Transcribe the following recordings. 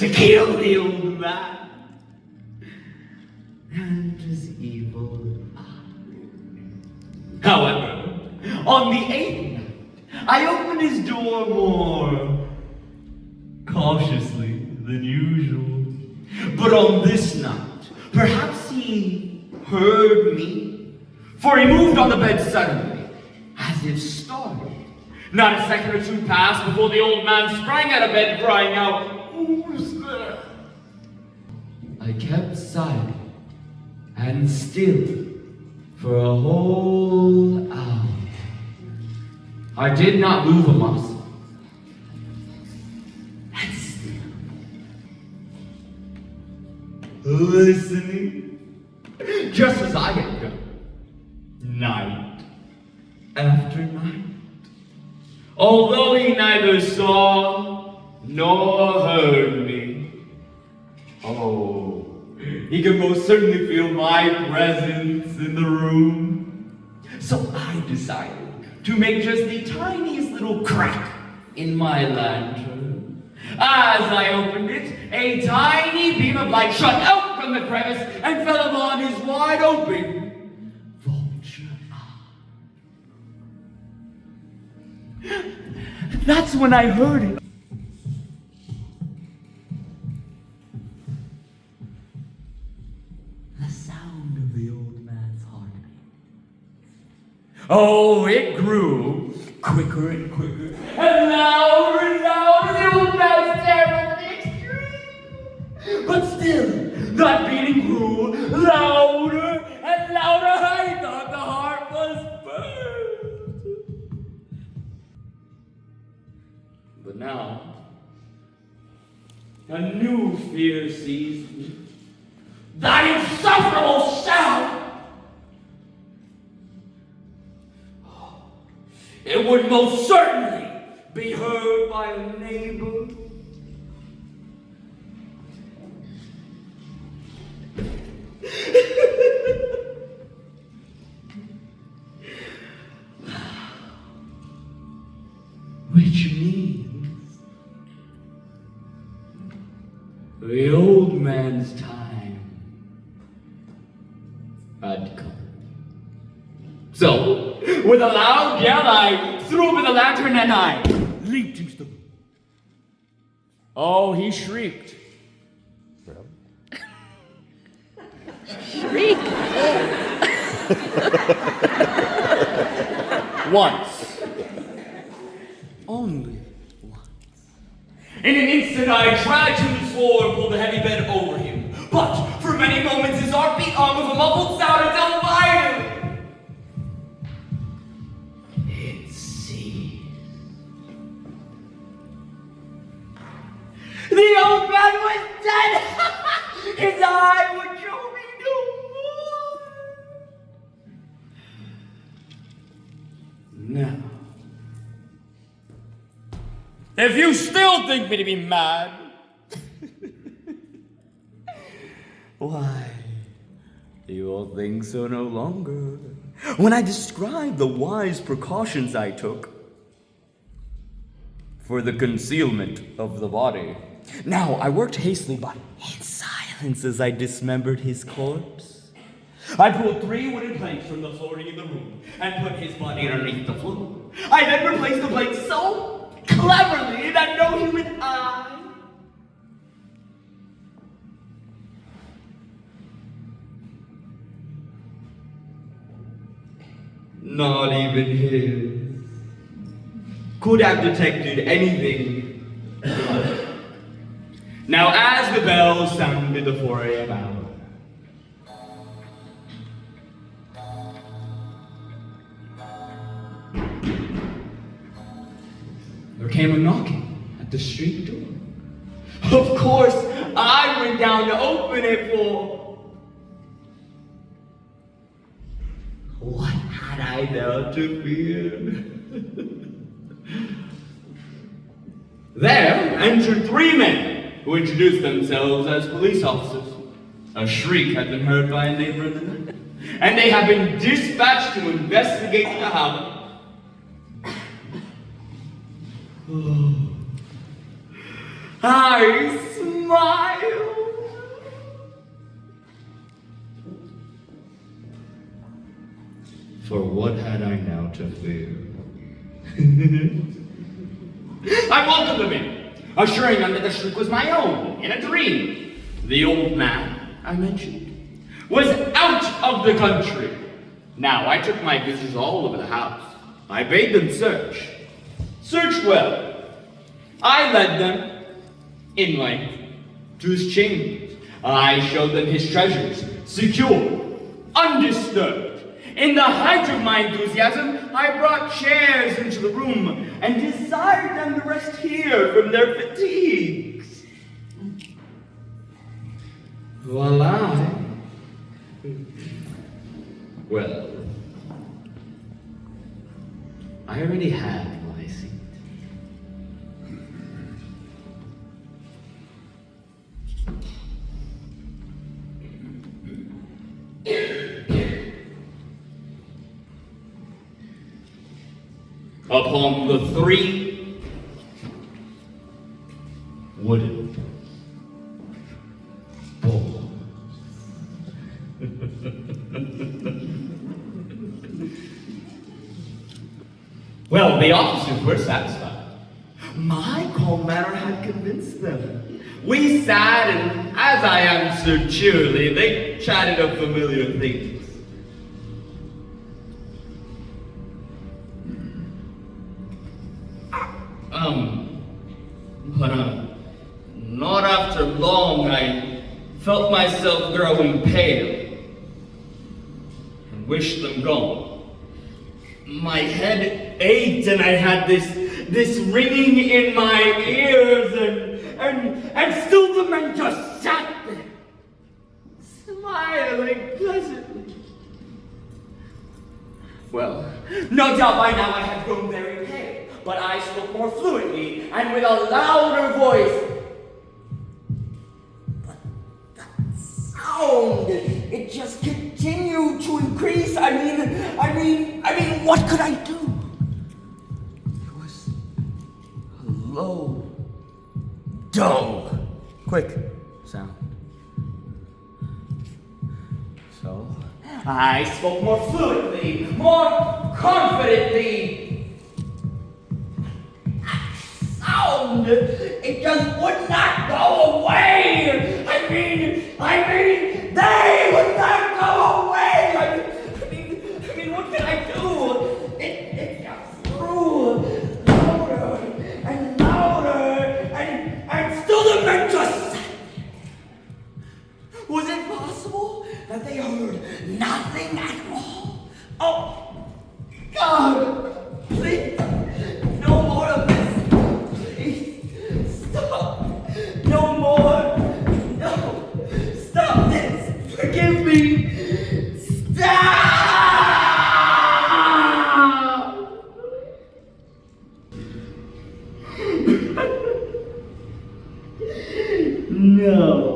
to kill the old man and his evil eye. However, on the 8th night, I opened his door more cautiously than usual. But on this night, perhaps he heard me, for he moved on the bed suddenly, as if startled. Not a second or two passed before the old man sprang out of bed crying out, "Who's there?" I kept silent and still for a whole hour. I did not move a muscle. And still, listening, just as I had done, night after night. Although he neither saw nor heard me, he could most certainly feel my presence in the room. So I decided to make just the tiniest little crack in my lantern. As I opened it, a tiny beam of light shot out from the crevice and fell upon his wide open vulture eye. That's when I heard it. The sound of the old man's heartbeat. Oh, it grew quicker and quicker, and louder and louder. The old man's terrible to the extreme. But still, that beating grew louder and louder. I thought the heart was burst. But now, a new fear seized me. That insufferable sound! It would most certainly be heard by a neighbor. Which means the old man's time had come. So, with a loud yell, I threw open the lantern and I leaped into the room. Oh, he shrieked. Shriek? Once. Only once. In an instant, I dragged him to the floor and pulled the heavy bed over him. But for many moments, his heartbeat hung with a muffled sound until finally it ceased. The old man was dead! His eye would show me no more. Now, if you still think me to be mad, why, you will think so no longer. When I describe the wise precautions I took for the concealment of the body. Now, I worked hastily, but in silence as I dismembered his corpse. I pulled 3 wooden planks from the flooring of the room and put his body underneath the floor. I then replaced the planks so cleverly that no human eye not even his could have detected anything but. Now, as the bell sounded the 4 a.m. hour, there came a knocking at the street door. Of course, I went down to open it for. What had I now to fear? There entered 3 men who introduced themselves as police officers. A shriek had been heard by a neighbor in the night, and they had been dispatched to investigate the house. I smiled For what had I now to fear? I welcomed them in, assuring them that the shriek was my own, in a dream. The old man, I mentioned, was out of the country. Now, I took my visitors all over the house. I bade them search. Search well. I led them, in length, to his chambers. I showed them his treasures, secure, undisturbed. In the height of my enthusiasm, I brought chairs into the room and desired them to rest here from their fatigues. Voila. Well, I already had my seat. Upon the 3 wooden balls. Well, the officers were satisfied. My calm manner had convinced them. We sat, and as I answered cheerily, they chatted of familiar things. But not after long, I felt myself growing pale and wished them gone. My head ached, and I had this ringing in my ears, and still the men just sat there, smiling pleasantly. Well, no doubt by now I had grown very pale, but I spoke more fluently and with a louder voice. But that sound, it just continued to increase. I mean, what could I do? It was a low, dull, quick sound. So I spoke more fluently, more confidently. That sound, it just would not go away. I mean, they would not go away. I mean, what can I do? It just grew louder and louder, and still the men just sat there. Was it possible that they heard nothing at all? Oh, God, please, no more of this. Please, stop. No more. No, stop this. Forgive me. Stop. No.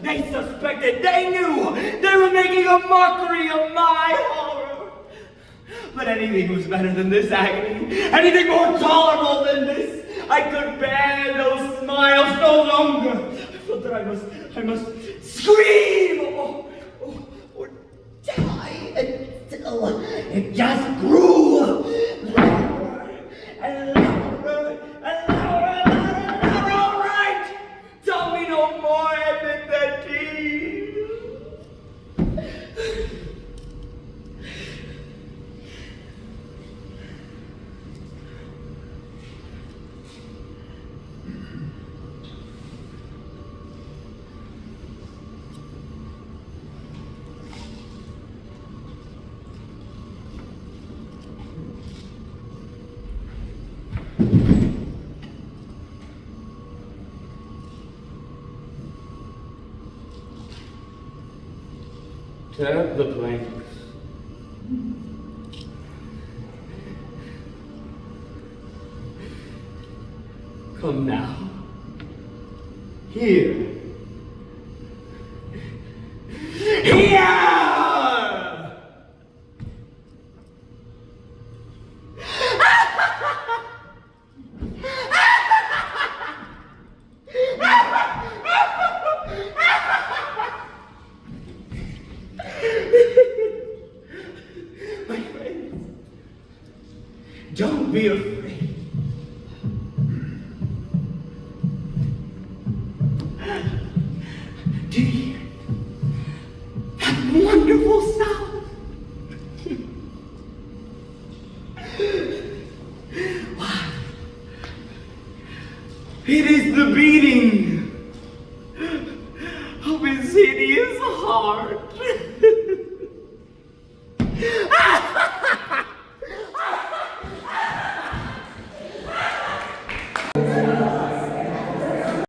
They suspected, they knew, they were making a mockery of my horror. But anything was better than this agony, anything more tolerable than this. I could bear those smiles no longer. I felt that I must scream or die. And still, it just grew louder and louder and louder and louder. All right, tell me no more, Edmund Betty. Tear up the planks. Come now. Here. Here! My friends, don't be afraid. Do you hear that wonderful sound? Why? It is the beating of his hideous heart.